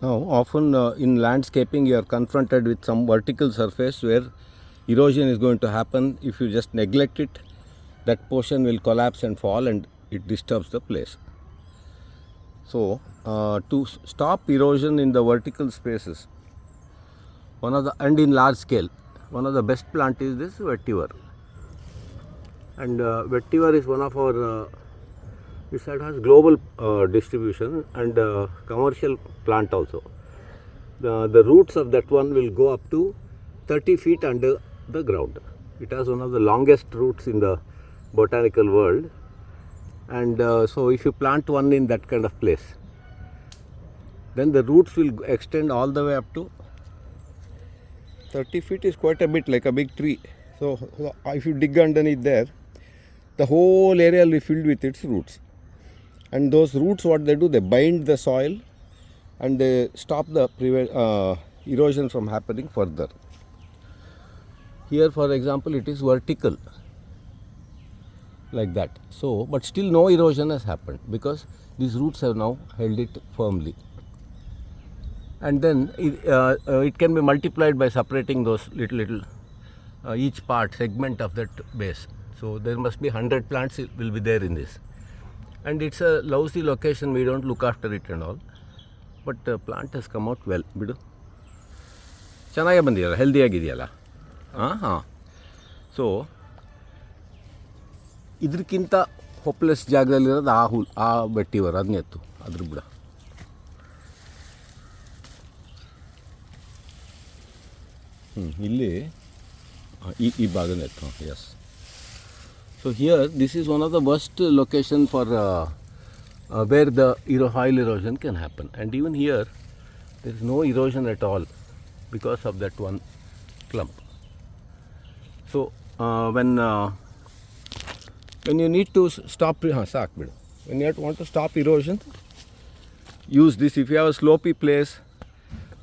Now, often in landscaping, you are confronted with some vertical surface where erosion is going to happen. If you just neglect it, that portion will collapse and fall, and it disturbs the place. So, to stop erosion in the vertical spaces, and in large scale, one of the best plant is this vetiver. And vetiver is one of our this side has global distribution and commercial plant also. The roots of that one will go up to 30 feet under the ground. It has one of the longest roots in the botanical world, and so if you plant one in that kind of place, then the roots will extend all the way up to 30 feet is quite a bit, like a big tree. So if you dig underneath there, the whole area will be filled with its roots. And those roots, what they do, they bind the soil and they stop the erosion from happening further. Here, for example, it is vertical like that. So, but still no erosion has happened because these roots have now held it firmly. And then it can be multiplied by separating those little each part segment of that base. So there must be 100 plants will be there in this. And it's a lousy location, we don't look after it and all. But the plant has come out well. ಬಿಡು ಚೆನ್ನಾಗೇ ಬಂದಿದೆಯಲ್ಲ, ಹೆಲ್ದಿಯಾಗಿದೆಯಲ್ಲ. ಹಾಂ. So ಇದಕ್ಕಿಂತ hopeless ಜಾಗದಲ್ಲಿರೋದು ಆ ವೆಟ್ಟಿವರ್, ಅದನ್ನೇ ಎತ್ತು, ಅದ್ರ ಬಿಡ. ಇಲ್ಲಿ ಈ ಭಾಗನೇ ಎತ್ತು. S. So here, this is one of the worst location for where the soil erosion can happen. And even here, there is no erosion at all because of that one clump. So when you need to stop, when you want to stop erosion, use this. If you have a slopey place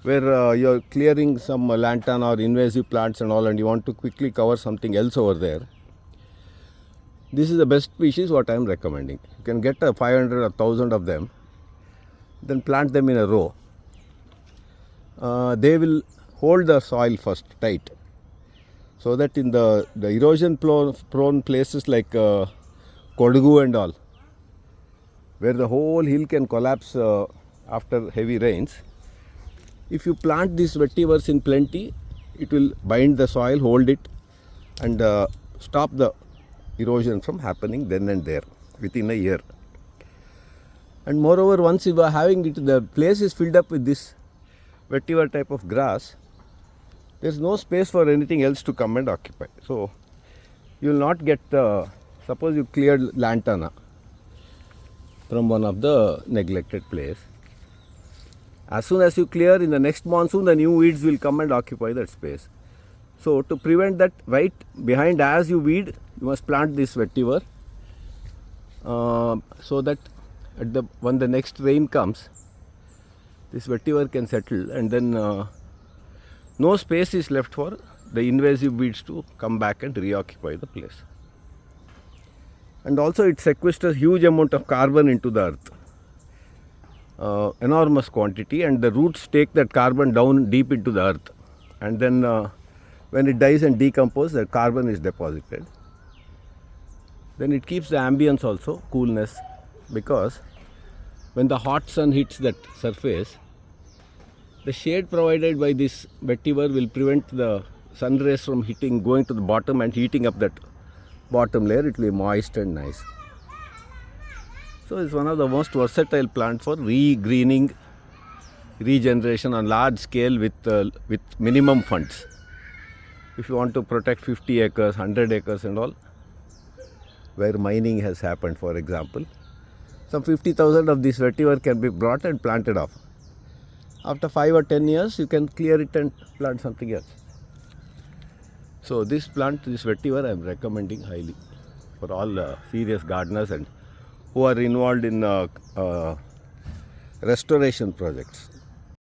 where you're clearing some lantana or invasive plants and all, and you want to quickly cover something else over there, this is the best species what I am recommending. You can get 500 or 1000 of them, then plant them in a row. They will hold the soil first tight, so that in the erosion prone places like Kodagu and all, where the whole hill can collapse after heavy rains, if you plant these vetivers in plenty, it will bind the soil, hold it, and stop the erosion from happening then and there within a year. And moreover, once you are having it, the place is filled up with this vetiver type of grass, there is no space for anything else to come and occupy. So you will not get, suppose you cleared lantana from one of the neglected place. As soon as you clear, in the next monsoon, the new weeds will come and occupy that space. So to prevent that, right behind as you weed, you must plant this vetiver so that when the next rain comes, this vetiver can settle, and then no space is left for the invasive weeds to come back and reoccupy the place. And also it sequesters huge amount of carbon into the earth, enormous quantity, and the roots take that carbon down deep into the earth, and then when it dies and decomposes, the carbon is deposited. Then it keeps the ambience also, coolness, because when the hot sun hits that surface, the shade provided by this vetiver will prevent the sun rays from going to the bottom and heating up that bottom layer. It will be moist and nice. So it's one of the most versatile plants for greening, regeneration on large scale with minimum funds. If you want to protect 50 acres, 100 acres and all, where mining has happened, for example, some 50,000 of this vetiver can be brought and planted off. After 5 or 10 years, you can clear it and plant something else. So this plant, this vetiver, I am recommending highly for all serious gardeners and who are involved in restoration projects.